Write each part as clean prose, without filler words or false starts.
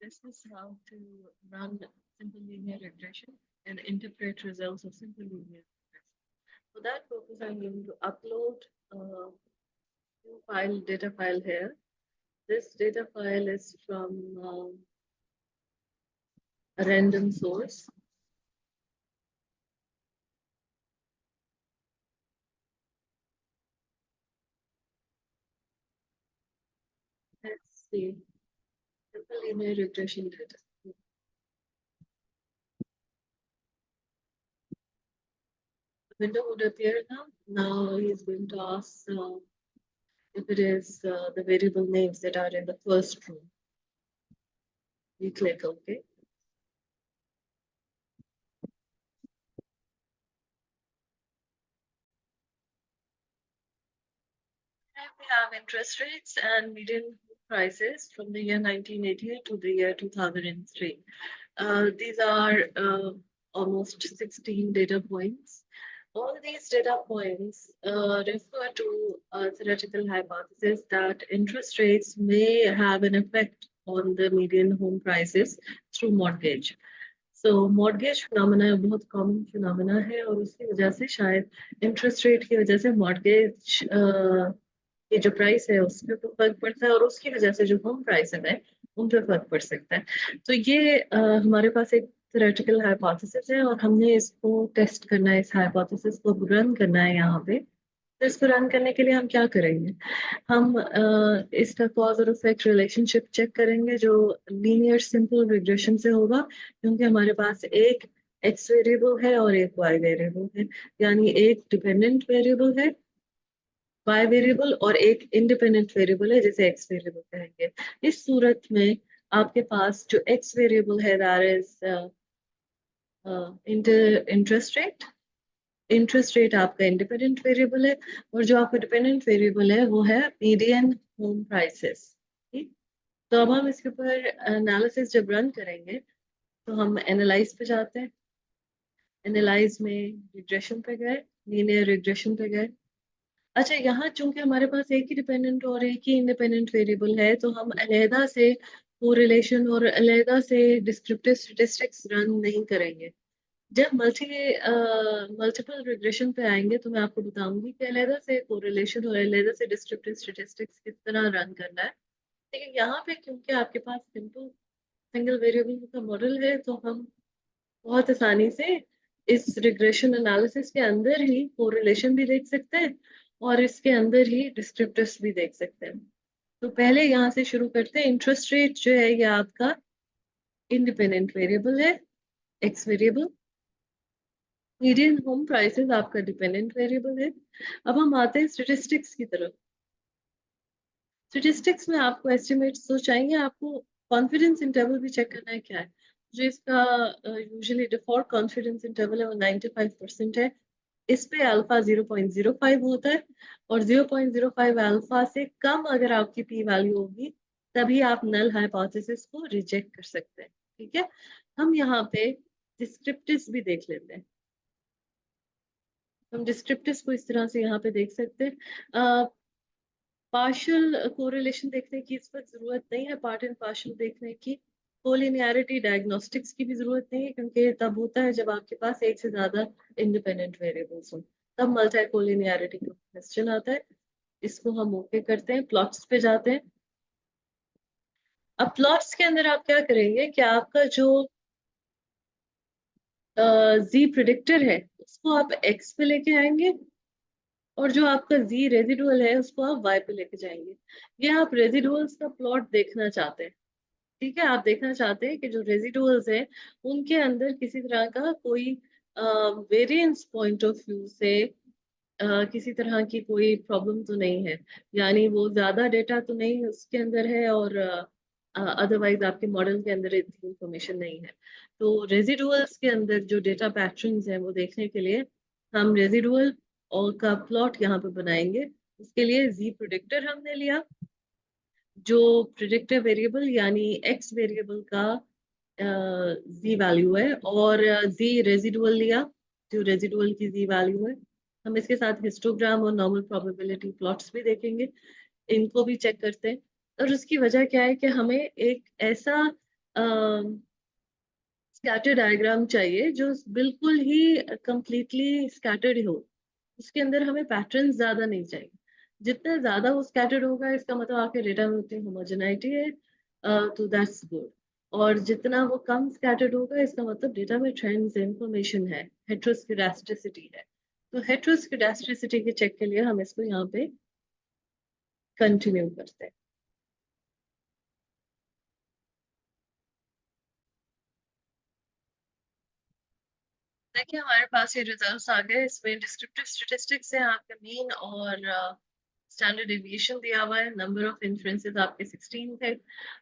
This is how to run simple linear regression and interpret results of simple linear regression. For that purpose, I'm going to upload a new file, data file here. This data file is from a random source. Let's see, simple linear regression data. The window would appear now. Now he's going to ask if it is the variable names that are in the first row. We click OK. We have interest rates and median prices from the year 1988 to the year 2003. These are almost 16 data points. All these data points refer to a theoretical hypothesis that interest rates may have an effect on the median home prices through mortgage. So mortgage phenomena बहुत common phenomena है और उसकी वजह से शायद interest rate की वजह से मॉर्गेज ये जो प्राइस है उसके ऊपर फर्क पड़ता है और उसकी वजह से जो होम प्राइस है उन पर फर्क पड़ सकता है। तो ये हमारे पास एक थ्योरेटिकल हाइपोथेसिस है और हमने इसको टेस्ट करना है, इस हाइपोथेसिस को रन करना है यहाँ पे। तो इसको रन करने के लिए हम क्या करेंगे, हम इसका कॉज और इफेक्ट रिलेशनशिप चेक करेंगे जो लीनियर सिंपल रिग्रेशन से होगा, क्योंकि हमारे पास एक एक्स वेरिएबल है और एक वाई वेरिएबल है, यानी एक डिपेंडेंट वेरिएबल है y वेरिएबल और एक इंडिपेंडेंट वेरिएबल है जिसे x वेरिएबल कहेंगे। इस सूरत में आपके पास जो x वेरिएबल है दैट इज इंटरेस्ट रेट आपका इंडिपेंडेंट वेरिएबल है और जो आपका डिपेंडेंट वेरिएबल है वो है मीडियन होम प्राइसेस। तो अब हम इसके ऊपर एनालिसिस जब रन करेंगे तो हम एनालाइज पे जाते हैं। एनालाइज में रिग्रेशन पे गए, लीनियर रिग्रेशन पे गए। अच्छा, यहाँ चूंकि हमारे पास एक ही डिपेंडेंट और एक ही इंडिपेंडेंट वेरिएबल है तो हम अलहदा से कोरिलेशन और अलहदा से डिस्क्रिप्टिव स्टैटिस्टिक्स रन नहीं करेंगे। जब मल्टीपल रिग्रेशन पे आएंगे तो मैं आपको बताऊंगी कि अलहदा से कोरिलेशन और अलहदा से डिस्क्रिप्टिव स्टैटिस्टिक्स किस तरह रन करना है। लेकिन यहाँ पे क्योंकि आपके पास सिंगल वेरिएबल का मॉडल है तो हम बहुत आसानी से इस रिग्रेशन एनालिसिस के अंदर ही कोरिलेशन भी देख सकते हैं और इसके अंदर ही डिस्क्रिप्टिव्स भी देख सकते हैं। तो पहले यहाँ से शुरू करते हैं। इंटरेस्ट रेट जो है ये आपका इंडिपेंडेंट वेरिएबल है, x variable. Median home prices आपका डिपेंडेंट वेरिएबल है। अब हम आते हैं स्टेटिस्टिक्स की तरफ। स्टेटिस्टिक्स में आपको एस्टिमेट्स तो चाहिए, आपको कॉन्फिडेंस इंटरवल भी चेक करना है क्या है। जो इसका यूजुअली डिफॉल्ट कॉन्फिडेंस इंटरवल है वो 95% है। इस पे अल्फा 0.05 होता है और 0.05 अल्फा से कम अगर आपकी पी वैल्यू होगी तभी आप नल हाइपोथेसिस को रिजेक्ट कर सकते हैं। ठीक है, हम यहाँ पे डिस्क्रिप्टिव्स भी देख लेते हैं। हम डिस्क्रिप्टिव्स को इस तरह से यहाँ पे देख सकते हैं। पार्शियल कोरिलेशन देखने की इस वक्त जरूरत नहीं है, पार्ट एंड पार्शियल देखने की। कोलिनियरिटी डायग्नोस्टिक्स की भी जरूरत नहीं है, क्योंकि तब होता है जब आपके पास एक से ज्यादा इंडिपेंडेंट वेरिएबल्स हो, तब मल्टी कोलिनियरिटी का क्वेश्चन आता है। इसको हम ओके करते हैं, प्लॉट्स पे जाते हैं। अब प्लॉट्स के अंदर आप क्या करेंगे कि आपका जो जी प्रिडिक्टर है उसको आप एक्स पे लेके आएंगे और जो आपका जी रेजिडुअल है उसको आप वाई पे लेके जाएंगे। ये आप रेजिडुअल्स का प्लॉट देखना चाहते हैं। ठीक है, आप देखना चाहते हैं कि जो रेजिडुअल्स हैं उनके अंदर किसी तरह का कोई वेरिएंस पॉइंट ऑफ व्यू से किसी तरह की कोई प्रॉब्लम तो नहीं है, यानी वो ज्यादा डेटा तो नहीं उसके अंदर है और अदरवाइज आपके मॉडल के अंदर इतनी इंफॉर्मेशन नहीं है। तो रेजिडुअल्स के अंदर जो डेटा पैटर्न्स हैं वो देखने के लिए हम रेजिडुअल और का प्लॉट यहाँ पे बनाएंगे। उसके लिए जी प्रिडिक्टर हमने लिया, जो प्रिडिक्टर वेरिएबल यानी एक्स वेरिएबल का जी वैल्यू है, और जी रेजिडुअल लिया जो रेजिडुअल की जी वैल्यू है। हम इसके साथ हिस्टोग्राम और नॉर्मल प्रोबेबिलिटी प्लॉट्स भी देखेंगे, इनको भी चेक करते हैं। और उसकी वजह क्या है कि हमें एक ऐसा स्कैटर डायग्राम चाहिए जो बिल्कुल ही कंप्लीटली स्कैटर्ड हो, उसके अंदर हमें पैटर्न ज्यादा नहीं चाहिए। जितना ज्यादा वो स्कैटर्ड होगा इसका मतलब आपके डेटा में उतनी होमोजेनाइटी है, तो दैट्स गुड। और जितना वो कम स्कैटर्ड होगा इसका मतलब डेटा में ट्रेंड्स इंफॉर्मेशन है, हेट्रोस्केडास्टिसिटी है। तो हेट्रोस्केडास्टिसिटी के चेक के लिए हम इसको यहाँ पे कंटिन्यू करते हैं। देखिए हमारे पास ये रिजल्ट्स आ गए, इसमें डिस्क्रिप्टिव स्टैटिस्टिक्स है, आपका मीन और स्टैंडर्ड डेविएशन दिया हुआ है, नंबर ऑफ इन्फ्रेंसेस आपके 16 थे,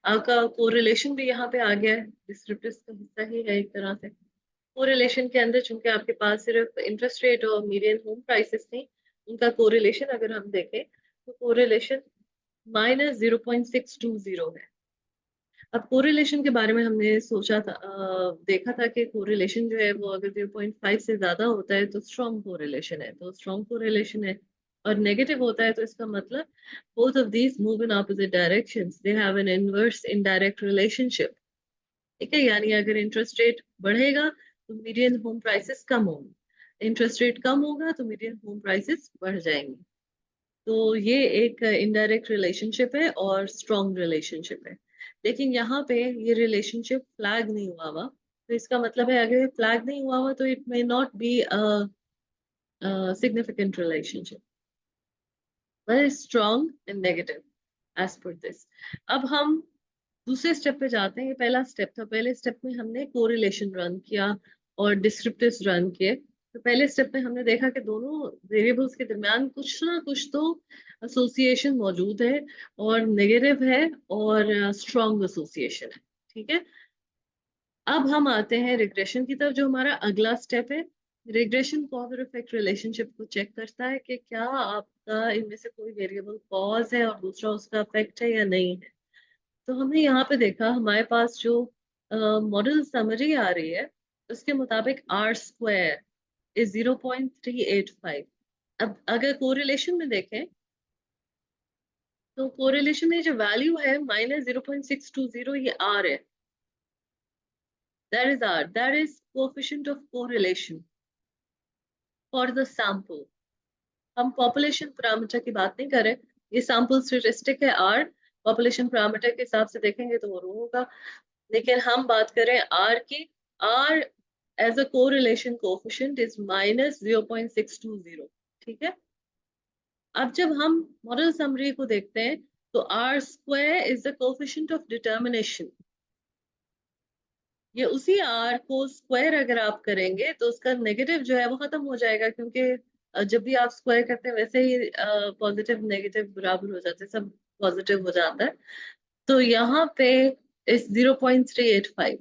आपका कोरिलेशन भी यहाँ पे आ गया है, डिस्क्रिप्टिव का हिस्सा ही है एक तरह से। कोरिलेशन के अंदर चूंकि आपके पास सिर्फ इंटरेस्ट रेट और मीडियन होम प्राइसेस थी, उनका कोरिलेशन अगर हम देखें तो कोरिलेशन -0.620 है। अब कोरिलेशन के बारे में हमने सोचा था, देखा था कि कोरिलेशन जो है वो अगर 0.5 से ज्यादा होता है तो स्ट्रॉन्ग कोरिलेशन है, तो स्ट्रॉन्ग कोरिलेशन है। और नेगेटिव होता है तो इसका मतलब both of these move in opposite directions, they have an inverse indirect relationship. ठीक है, यानी अगर इंटरेस्ट रेट बढ़ेगा तो मीडियन होम प्राइसेस कम होंगे, इंटरेस्ट रेट कम होगा तो मीडियन होम प्राइसेस बढ़ जाएंगे। तो ये एक इनडायरेक्ट रिलेशनशिप है और स्ट्रॉन्ग रिलेशनशिप है। लेकिन यहाँ पे ये रिलेशनशिप फ्लैग नहीं हुआ हुआ, तो इसका मतलब है अगर ये फ्लैग नहीं हुआ हुआ तो it may not be a significant relationship, very strong and negative as per this. अब हम दूसरे स्टेप पे जाते हैं। ये पहला स्टेप था, पहले स्टेप में हमने कोरिलेशन रन किया और डिस्क्रिप्टिव्स रन किए। तो पहले स्टेप में हमने देखा कि दोनों वेरिएबल्स के दरमियान कुछ ना कुछ तो एसोसिएशन मौजूद है, और नेगेटिव है और स्ट्रॉन्ग एसोसिएशन है। ठीक है, अब हम आते हैं रिग्रेशन की तरफ, जो हमारा अगला स्टेप है। रिग्रेशन कॉज और इफेक्ट रिलेशनशिप को चेक करता है कि क्या आपका इनमें से कोई वेरिएबल कॉज है और दूसरा उसका इफेक्ट है या नहीं है। तो हमने यहाँ पे देखा हमारे पास जो मॉडल समरी आ रही है उसके मुताबिक आर स्क्वायर इज 0.385। अब अगर कोरिलेशन में देखें तो कोरिलेशन में जो वैल्यू है -0.620, ये आर है, that is R, that is coefficient of correlation for the sample. हम पॉपुलेशन पैरामीटर की बात नहीं कर रहे, ये सैंपल स्टैटिस्टिक है आर, पॉपुलेशन पैरामीटर के हिसाब से देखेंगे तो वो रो होगा। लेकिन हम बात करें आर की, R as a correlation coefficient is -0.620। ठीक है, अब जब हम मॉडल समरी को देखते हैं तो R square is the coefficient of determination. ये उसी आर को स्क्वायर अगर आप करेंगे तो उसका नेगेटिव जो है वो खत्म हो जाएगा, क्योंकि जब भी आप स्क्वायर करते हैं वैसे ही पॉजिटिव नेगेटिव बराबर हो जाते हैं, सब पॉजिटिव हो जाता है। तो यहाँ पे इस 0.385,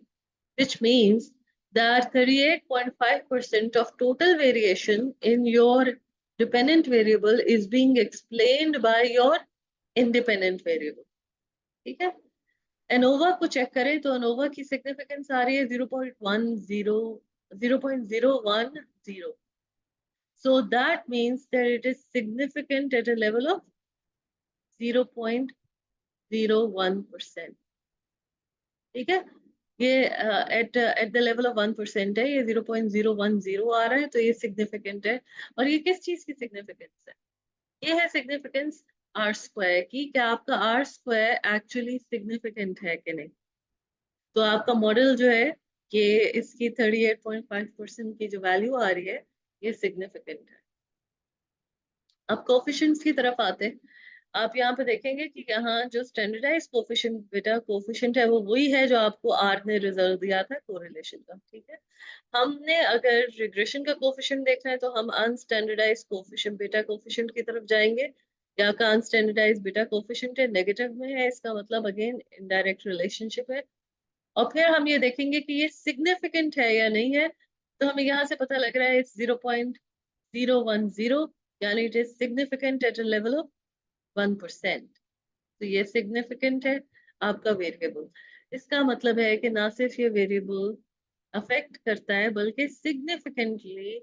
which means that 38.5% of total variation in your dependent variable is being explained by your independent variable। ठीक है, एनोवा को चेक करें तो एनोवा की सिग्निफिकेंस आ रही है 0.10। So that means that it is significant at a level of 0.01%। ठीक है, ये at at the level of 1% है, ये 0.010 आ रहा है, तो ये सिग्निफिकेंट है। और ये किस चीज की सिग्निफिकेंस है? ये है सिग्निफिकेंस आर स्क्वायर की, क्या आपका आर स्क्वायर एक्चुअली सिग्निफिकेंट है कि नहीं। तो आपका मॉडल जो है ये इसकी 38.5% की जो वैल्यू आ रही है ये सिग्निफिकेंट है। अब कोफिशिएंट्स की तरफ आते हैं। आप यहाँ पे देखेंगे कि यहाँ जो स्टैंडर्डाइज कोफिशिएंट बेटा कोफिशिएंट है वो वही है जो आपको आर ने रिजल्ट दिया था कोरिलेशन का। ठीक है, हमने अगर रिग्रेशन का कोफिशिएंट देखना है तो हम अनस्टैंडर्डाइज कोफिशिएंट बेटा कोफिशिएंट की तरफ जाएंगे। यहाँ का अनस्टैंडर्डाइज बेटा कोफिशिएंट है, नेगेटिव में है, इसका मतलब अगेन इनडायरेक्ट रिलेशनशिप है। और फिर हम ये देखेंगे कि ये सिग्निफिकेंट है या नहीं है। तो हमें यहाँ से पता लग रहा है इट्स 0.010, यानी it is significant at a level of 1%। तो ये सिग्निफिकेंट है आपका वेरिएबल। इसका मतलब है कि ना सिर्फ ये वेरिएबल अफेक्ट करता है बल्कि सिग्निफिकेंटली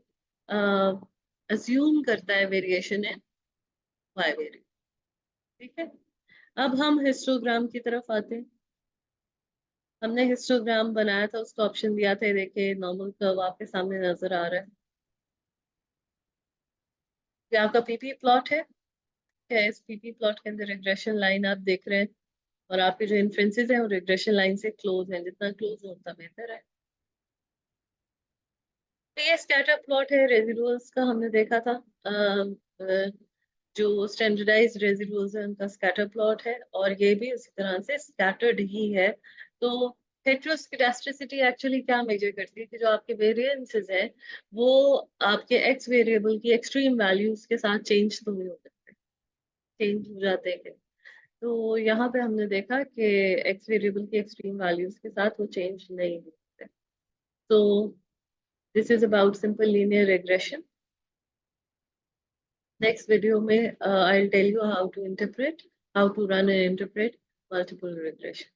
अज्यूम करता है वेरिएशन इन वाई वेरिएबल। ठीक है, अब हम हिस्टोग्राम की तरफ आते हैं। हमने हिस्टोग्राम बनाया था, उसका ऑप्शन दिया था, देखिए नॉर्मल कर्व आपके सामने नजर आ रहा है। ये आपका पीपी प्लॉट है। क्या इस पीपी प्लॉट के अंदर रिग्रेशन लाइन आप देख रहे हैं, और आपके जो इन्फ्रेंसेस हैं वो रिग्रेशन लाइन से क्लोज हैं, जितना क्लोज हो उतना बेहतर है। तो ये स्कैटर प्लॉट है रेजिडुअल्स का, हमने देखा था। जो स्टैंडर्डाइज्ड रेजिडुअल्स है उनका स्कैटर प्लॉट है, और ये भी उसी तरह से स्कैटर्ड ही है। तो हेटेरोस्केडास्टिसिटी एक्चुअली क्या मेजर करती है कि जो आपके वेरिएंसेस हैं वो आपके एक्स वेरिएबल की एक्सट्रीम वैल्यूज के साथ चेंज तो नहीं होते, चेंज हो जाते हैं। तो यहाँ पे हमने देखा कि एक्स वेरिएबल की एक्सट्रीम वैल्यूज के साथ वो चेंज नहीं होते। तो this is about simple linear regression. Next video में I'll tell you how to interpret, how to run and interpret multiple regression.